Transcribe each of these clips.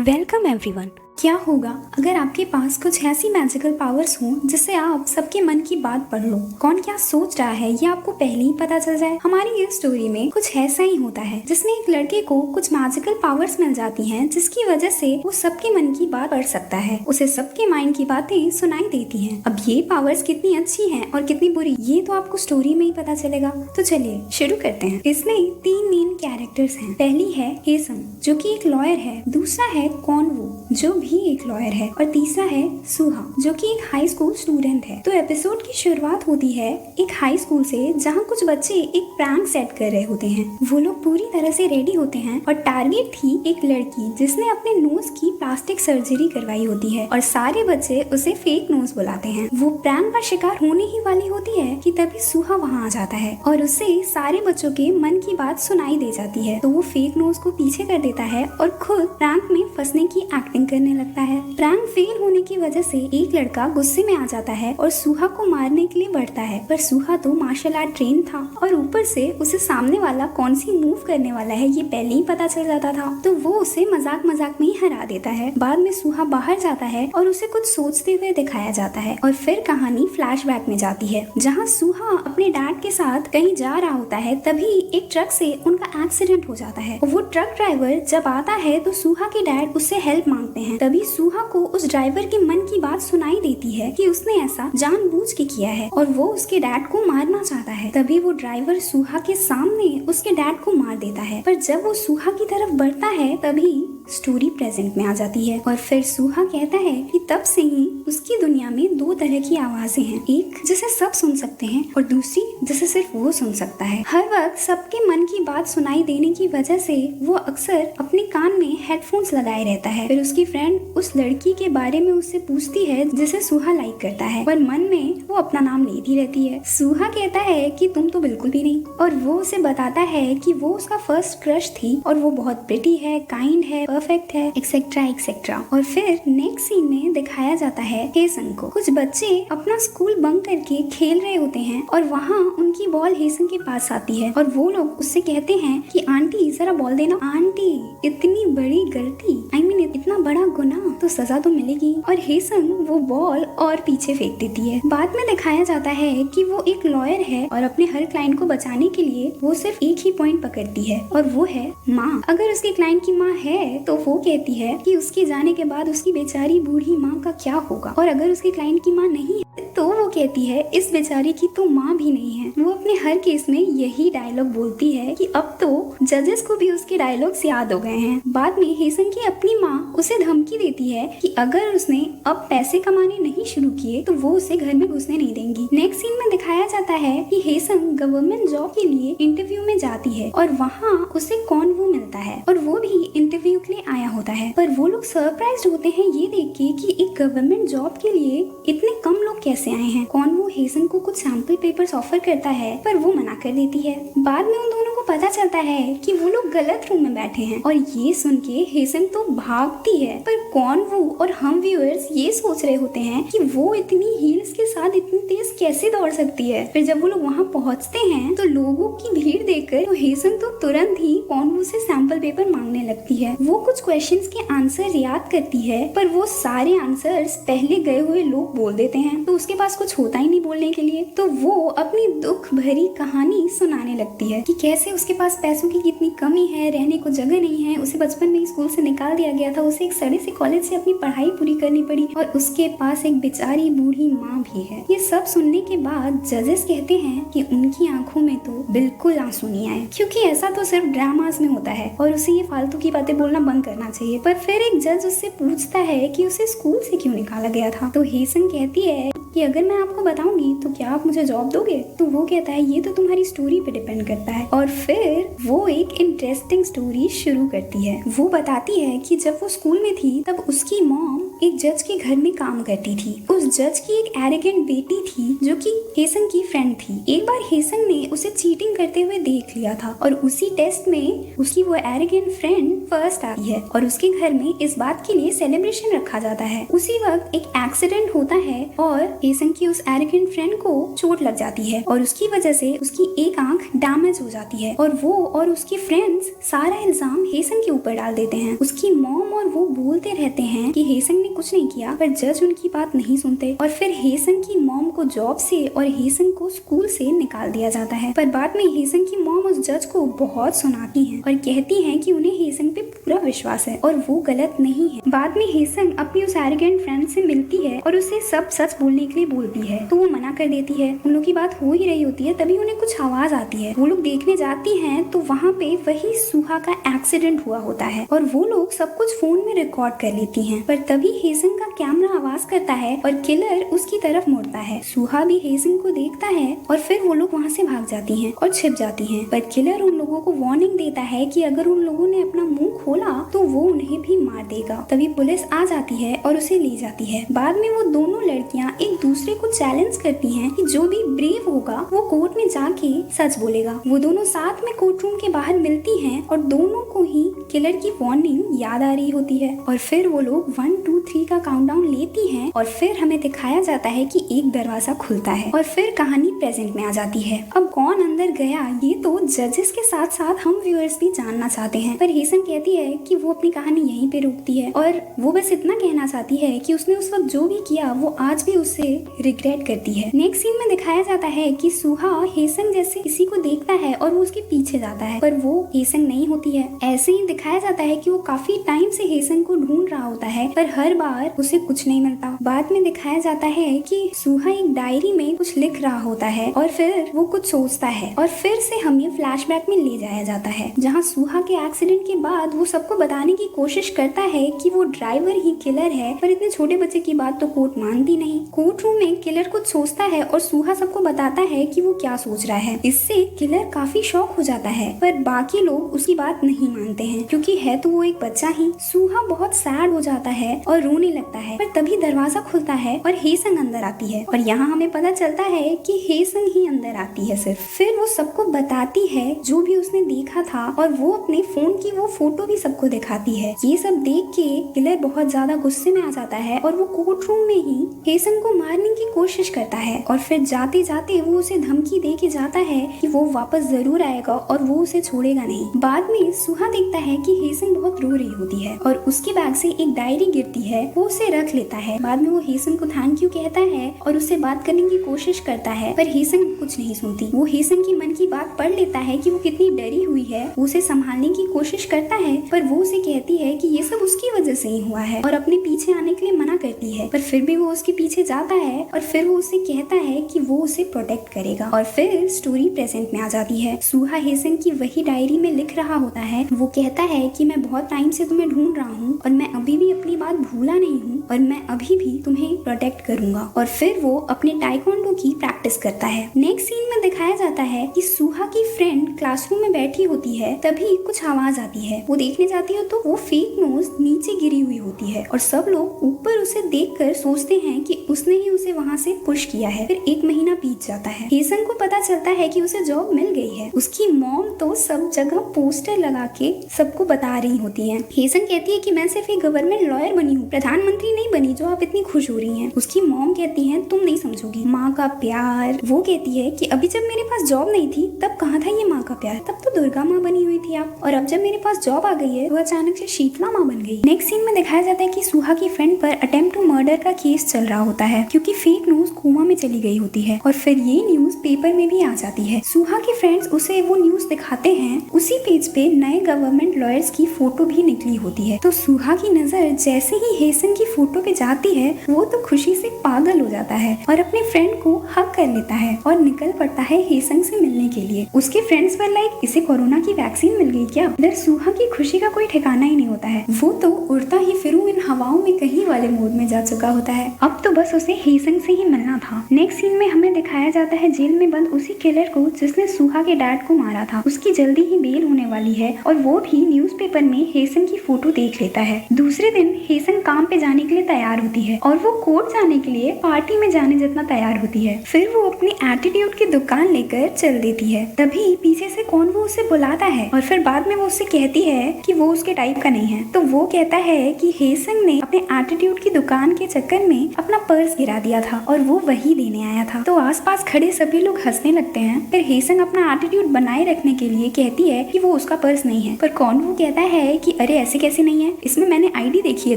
Welcome everyone. क्या होगा अगर आपके पास कुछ ऐसी मैजिकल पावर्स हों जिससे आप सबके मन की बात पढ़ लो। कौन क्या सोच रहा है ये आपको पहले ही पता चल जाए। हमारी इस स्टोरी में कुछ ऐसा ही होता है जिसमें एक लड़के को कुछ मैजिकल पावर्स मिल जाती हैं जिसकी वजह से वो सबके मन की बात पढ़ सकता है, उसे सबके माइंड की बातें सुनाई देती हैं। अब ये पावर्स कितनी अच्छी हैं और कितनी बुरी ये तो आपको स्टोरी में ही पता चलेगा। तो चलिए शुरू करते हैं। इसमें 3 मेन कैरेक्टर्स हैं। पहली है हेसंग जो कि एक लॉयर है, दूसरा है कॉनवू जो भी एक लॉयर है और तीसरा है सुहा जो कि एक हाई स्कूल स्टूडेंट है। तो एपिसोड की शुरुआत होती है एक हाई स्कूल से जहाँ कुछ बच्चे एक प्रैंक सेट कर रहे होते हैं। वो लोग पूरी तरह से रेडी होते हैं और टारगेट थी एक लड़की जिसने अपने नोज की प्लास्टिक सर्जरी करवाई होती है और सारे बच्चे उसे फेक नोज बुलाते हैं। वो प्रैंक का शिकार होने ही वाली होती है कि तभी सुहा वहाँ आ जाता है और उसे सारे बच्चों के मन की बात सुनाई दे जाती है। तो वो फेक नोज को पीछे कर देता है और खुद प्रैंक में फंसने की एक्टिंग करने लगता है। प्रैंक फेल होने की वजह से एक लड़का गुस्से में आ जाता है और सुहा को मारने के लिए बढ़ता है, पर सुहा तो मार्शल आर्ट ट्रेन था और ऊपर से उसे सामने वाला कौन सी मूव करने वाला है ये पहले ही पता चल जाता था। तो वो उसे मजाक मजाक में ही हरा देता है। बाद में सुहा बाहर जाता है और उसे कुछ सोचते हुए दिखाया जाता है और फिर कहानी फ्लैशबैक में जाती है जहाँ सुहा अपने डैड के साथ कहीं जा रहा होता है। तभी एक ट्रक से उनका एक्सीडेंट हो जाता है। वो ट्रक ड्राइवर जब आता है तो सुहा के डैड उससे हेल्प मांगते हैं। तभी सुहा को उस ड्राइवर के मन की बात सुनाई देती है कि उसने ऐसा जानबूझ के किया है और वो उसके डैड को मारना चाहता है। तभी वो ड्राइवर सुहा के सामने उसके डैड को मार देता है, पर जब वो सुहा की तरफ बढ़ता है तभी स्टोरी प्रेजेंट में आ जाती है और फिर सुहा कहता है कि तब से ही उसकी दुनिया में 2 तरह की आवाजें हैं, एक जिसे सब सुन सकते हैं और दूसरी जिसे सिर्फ वो सुन सकता है। हर वक्त सबके मन की बात सुनाई देने की वजह से वो अक्सर अपने कान में हेडफोन्स लगाए रहता है। फिर उसकी फ्रेंड उस लड़की के बारे में उससे पूछती है जिसे सुहा लाइक करता है, पर मन में वो अपना नाम लेती रहती है। सुहा कहता है कि तुम तो बिल्कुल भी नहीं और वो उसे बताता है कि वो उसका फर्स्ट क्रश थी और वो बहुत प्रिटी है, काइंड है, परफेक्ट है, एक्सेट्रा एक्सेट्रा। और फिर नेक्स्ट सीन में दिखाया जाता है हेसंग को। कुछ बच्चे अपना स्कूल बंक करके खेल रहे होते हैं और वहाँ उनकी बॉल हेसंग के पास आती है और वो लोग उससे कहते हैं कि आंटी जरा बॉल देना। आंटी इतनी बड़ी गलती, आई मीन इतना बड़ा गुनाह, तो सजा तो मिलेगी। और हेसंग वो बॉल और पीछे फेंक देती है। बाद में दिखाया जाता है कि वो एक लॉयर है और अपने हर क्लाइंट को बचाने के लिए वो सिर्फ एक ही पॉइंट पकड़ती है और वो है माँ। अगर उसके क्लाइंट की माँ है तो वो कहती है कि उसके जाने के बाद उसकी बेचारी बूढ़ी माँ का क्या होगा, और अगर उसके क्लाइंट की माँ नहीं है तो वो कहती है इस बेचारी की तो माँ भी नहीं है। वो अपने हर केस में यही डायलॉग बोलती है कि अब तो जजेस को भी उसके डायलॉग्स याद हो गए हैं। बाद में हेसंग की अपनी माँ उसे धमकी देती है कि अगर उसने अब पैसे कमाने नहीं शुरू किए तो वो उसे घर में घुसने नहीं देंगी। नेक्स्ट सीन में दिखाया जाता है कि हेसंग गवर्नमेंट जॉब के लिए इंटरव्यू में जाती है और वहाँ उसे कॉनवू मिलता है और वो भी इंटरव्यू के लिए आया होता है, पर वो लोग सरप्राइज्ड होते हैं ये देख के कि एक गवर्नमेंट जॉब के लिए इतने कम लोग कैसे आए हैं। कॉनवू हेसंग को कुछ सैंपल पेपर्स ऑफर करता है पर वो मना कर देती है। बाद में उन दोनों को पता चलता है कि वो लोग गलत रूम में बैठे हैं और ये सुन के हेसंग तो भागती है, पर कॉनवू और हम व्यूअर्स ये सोच रहे होते हैं कि वो इतनी हील्स के साथ इतनी तेज कैसे दौड़ सकती है। फिर जब वो लोग वहाँ पहुँचते हैं तो लोगों की भीड़ देखकर तो हेसंग तो तुरंत ही कॉनवू से सैंपल पेपर मांगने लगती है। वो कुछ क्वेश्चंस के आंसर याद करती है पर वो सारे आंसर्स पहले गए हुए लोग बोल देते हैं तो उसके पास कुछ होता ही नहीं बोलने के लिए। तो वो अपनी दुख भरी कहानी सुनाने लगती है कि कैसे उसके पास पैसों की कितनी कमी है, रहने को जगह नहीं है, उसे बचपन में ही स्कूल से निकाल दिया गया था, उसे एक सड़े से कॉलेज से अपनी पढ़ाई पूरी करनी पड़ी और उसके पास एक बेचारी बूढ़ी माँ भी है। ये सब सुनने के बाद जजेस कहते हैं कि उनकी आंखों में तो बिल्कुल आंसू नहीं आए, क्योंकि ऐसा तो सिर्फ ड्रामास में होता है और उसे ये फालतू की बातें बोलना बंद करना चाहिए। पर फिर एक जज उससे पूछता है कि उसे स्कूल से क्यों निकाला गया था, तो हेसंग कहती है कि अगर मैं आपको बताऊंगी तो क्या आप मुझे जॉब दोगे। तो वो कहता है ये तो तुम्हारी स्टोरी पे डिपेंड करता है। और फिर वो एक इंटरेस्टिंग स्टोरी शुरू करती है। वो बताती है कि जब वो स्कूल में थी तब उसकी मॉम एक जज के घर में काम करती थी। उस जज की एक एरोगेंट बेटी थी जो कि हेसंग की फ्रेंड थी। एक बार हेसंग ने उसे चीटिंग करते हुए देख लिया था और उसी टेस्ट में उसकी वो एरोगेंट फ्रेंड फर्स्ट आती है और उसके घर में इस बात के लिए सेलिब्रेशन रखा जाता है। उसी वक्त एक एक्सीडेंट होता है और हेसंग की उस एरोगेंट फ्रेंड को चोट लग जाती है और उसकी वजह से उसकी एक आंख डैमेज हो जाती है और वो और उसकी फ्रेंड्स सारा इल्जाम हेसंग के ऊपर डाल देते हैं। उसकी मॉम और वो बोलते रहते हैं कि हेसंग ने कुछ नहीं किया, पर जज उनकी बात नहीं सुनते और फिर हेसंग की मॉम को जॉब से और हेसंग को स्कूल से निकाल दिया जाता है। पर बाद में हेसंग की मॉम उस जज को बहुत सुनाती हैं और कहती हैं कि उन्हें हेसंग पे पूरा विश्वास है और वो गलत नहीं है। बाद में हेसंग अपनी उस एरोगेंट फ्रेंड से मिलती है और उसे सब सच बोलने के लिए बोलती है, तो वो मना कर देती है। उन लोग की बात हो ही रही होती है, तभी उन्हें कुछ आवाज आती है। वो लोग देखने जाती हैं तो वहाँ पे वही सुहा का एक्सीडेंट हुआ होता है और वो लोग सब कुछ फोन में रिकॉर्ड कर लेती हैं। पर तभी हेसंग का कैमरा आवाज करता है और किलर उसकी तरफ मुड़ता है। सुहा भी हेसंग को देखता है और फिर वो लोग वहाँ से भाग जाती हैं और छिप जाती हैं। पर किलर उन लोगों को वार्निंग देता है कि अगर उन लोगों ने अपना मुंह खोला तो वो उन्हें भी मार देगा। तभी पुलिस आ जाती है और उसे ले जाती है। बाद में वो दोनों लड़कियां एक दूसरे को चैलेंज करती हैं कि जो भी ब्रेव होगा वो कोर्ट में जाके सच बोलेगा। वो दोनों साथ में कोर्ट रूम के बाहर मिलती हैं और दोनों को ही किलर की वार्निंग याद आ रही होती है और फिर वो लोग 1 2 3 का काउंटडाउन लेती हैं और फिर हमें दिखाया जाता है कि एक दरवाजा खुलता है और फिर कहानी प्रेजेंट में आ जाती है। अब कौन अंदर गया ये तो जजेस के साथ साथ हम व्यूअर्स भी जानना चाहते हैं, पर हेसंग कहती है कि वो अपनी कहानी यहीं पे रोकती है और वो बस इतना कहना चाहती है कि उसने उस वक्त जो भी किया वो आज भी उससे रिग्रेट करती है। नेक्स्ट सीन में दिखाया जाता है कि सुहा हेसंग जैसे किसी को देखता है और वो उसके पीछे जाता है, पर वो हेसंग नहीं होती है। ऐसे ही दिखाया जाता है कि वो काफी टाइम से हेसंग को ढूंढ रहा होता है, पर हर बार उसे कुछ नहीं मिलता। बाद में दिखाया जाता है कि सुहा एक डायरी में कुछ लिख रहा होता है और फिर वो कुछ सोचता है और फिर से हमें फ्लैशबैक में ले जाया जाता है, जहाँ सुहा के एक्सीडेंट के बाद वो सबको बताने की कोशिश करता है कि वो ड्राइवर ही किलर है, पर इतने छोटे बच्चे की बात तो कोर्ट मानती नहीं। कोर्ट रूम में किलर कुछ सोचता है और सुहा सबको बताता है कि वो क्या सोच रहा है। इससे किलर काफी शॉक हो जाता है, पर बाकी लोग उसकी बात नहीं मानते हैं क्योंकि है तो वो एक बच्चा ही। सुहा बहुत सैड हो जाता है और रोने लगता है, पर तभी दरवाजा खुलता है और हेसंग अंदर आती है और यहाँ हमें पता चलता है कि हेसंग ही अंदर आती है सिर्फ। फिर वो सबको बताती है जो भी उसने देखा था और वो अपने फोन की वो फोटो भी सबको दिखाती है। ये सब देख के किलर बहुत ज्यादा गुस्से में आ जाता है और वो कोर्ट रूम में ही हेसंग को मारने की कोशिश करता है और फिर जाते जाते वो उसे धमकी दे के जाता है कि वो वापस जरूर आएगा और वो उसे छोड़ेगा नहीं। बाद में सुहा देखता है कि हेसंग बहुत रो रही होती है और उसके बैग से एक डायरी गिरती है, वो उसे रख लेता है। बाद में वो हेसंग को थैंक यू कहता है और उससे बात करने की कोशिश करता है, पर हेसंग कुछ नहीं सुनती। वो हेसंग की मन की बात पढ़ लेता है कि वो कितनी डरी हुई है, वो उसे संभालने की कोशिश करता है, पर वो उसे कहती है कि ये सब उसकी वजह से ही हुआ है और अपने पीछे आने के लिए मना करती है, पर फिर भी वो उसके पीछे जाता है और फिर वो उसे कहता है कि वो उसे प्रोटेक्ट करेगा। और फिर स्टोरी प्रेजेंट में आ जाती है। सुहा हेसंग की वही डायरी में लिख रहा होता है। वो कहता है कि मैं बहुत टाइम से तुम्हें ढूंढ रहा हूँ और मैं अभी भी अपनी बात भूला नहीं हूँ और मैं अभी भी तुम्हें प्रोटेक्ट करूंगा। और फिर वो अपने टाइकोंडो की प्रैक्टिस करता है। नेक्स्ट सीन में दिखाया जाता है कि सुहा की फ्रेंड क्लासरूम में बैठी होती है, तभी कुछ आवाज आती है। वो देखने जाती है तो वो फेक नोज नीचे गिरी हुई होती है और सब लोग ऊपर उसे देखकर सोचते हैं कि उसने ही उसे वहाँ से पुश किया है। फिर 1 महीना बीत जाता है। हेसंग को पता चलता है कि उसे जॉब मिल गई है। उसकी मॉम तो सब जगह पोस्टर लगा के सबको बता रही होती है। हेसंग कहती है कि मैं सिर्फ एक गवर्नमेंट लॉयर बनी हूँ, प्रधानमंत्री नहीं बनी जो आप इतनी खुश हो रही हैं। उसकी मॉम कहती है तुम नहीं समझोगी माँ का प्यार। वो कहती है कि अभी जब मेरे पास जॉब नहीं थी तब कहाँ था ये माँ का प्यार, तब तो दुर्गा माँ बनी हुई थी आप, और अब जब मेरे पास जॉब आ गई है तो अचानक से शीतला माँ बन गई। नेक्स्ट सीन में दिखाया जाता है कि सुहा की फ्रेंड पर अटेम्प्ट टू मर्डर का केस चल रहा होता है क्योंकि फेक न्यूज कोमा में चली गई होती है और फिर ये न्यूज पेपर में भी आ जाती है। सुहा के फ्रेंड्स उसे वो न्यूज दिखाते हैं। उसी पेज पे नए गवर्नमेंट लॉयर्स की फोटो भी निकली होती है। तो सुहा की नजर जैसे ही हेसंग की फोटो पे जाती है वो तो खुशी से पागल हो जाता है और अपने फ्रेंड को हक कर लेता है और निकल पड़ता है हेसंग से मिलने के लिए। उसके फ्रेंड्स पर लाइक इसे कोरोना की वैक्सीन मिल गई क्या। इधर सुहा की खुशी का कोई ठिकाना ही नहीं होता है। वो तो उड़ता ही फिरू इन हवाओं में कहीं वाले मोड में जा चुका होता है। अब तो बस उसे हेसंग से ही मिलना था। नेक्स्ट सीन में हमें दिखाया जाता है जेल में बंद उसी किलर को जिसने सुहा के डैड को मारा था। उसकी जल्दी ही बेल होने वाली है और वो भी न्यूज़पेपर में हेसंग की फोटो देख लेता है। दूसरे दिन हेसंग काम पे जाने के लिए तैयार होती है और वो कोर्ट जाने के लिए पार्टी में जाने जितना तैयार होती है। फिर वो अपनी एटीट्यूड की दुकान लेकर चल देती है। तभी पीछे से कौन वो उसे बुलाता है और फिर बाद में वो उससे कहती है कि वो उसके टाइप का नहीं है। तो वो कहता है कि हेसंग ने अपने एटीट्यूड की दुकान के चक्कर में अपना पर्स गिरा दिया था और वो वही देने आया था। तो आसपास खड़े सभी लोग हंसने लगते हैं। फिर हेसंग अपना एटीट्यूड बनाए रखने के लिए कहती है कि वो उसका पर्स नहीं है, पर कॉन्वू कहता है कि अरे ऐसे कैसे नहीं है, इसमें मैंने आईडी देखी है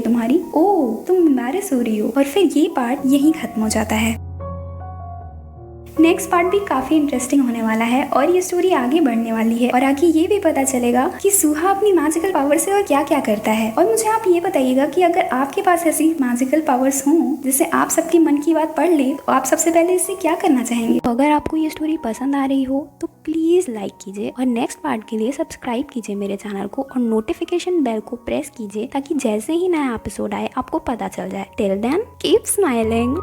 तुम्हारी, ओह तुम एम्बैरेस हो रही हो। और फिर ये पार्ट यहीं खत्म हो जाता है। नेक्स्ट पार्ट भी काफी इंटरेस्टिंग होने वाला है और ये स्टोरी आगे बढ़ने वाली है और आगे ये भी पता चलेगा कि सूहा अपनी मैजिकल पावर से और क्या क्या करता है। और मुझे आप ये बताइएगा कि अगर आपके पास ऐसी मैजिकल पावर्स हों जिससे आप सबकी मन की बात पढ़ ले तो आप सबसे पहले इससे क्या करना चाहेंगे। तो अगर आपको ये स्टोरी पसंद आ रही हो तो प्लीज लाइक कीजिए और नेक्स्ट पार्ट के लिए सब्सक्राइब कीजिए मेरे चैनल को और नोटिफिकेशन बेल को प्रेस कीजिए ताकि जैसे ही नया एपिसोड आए आपको पता चल जाए। Till then keep smiling.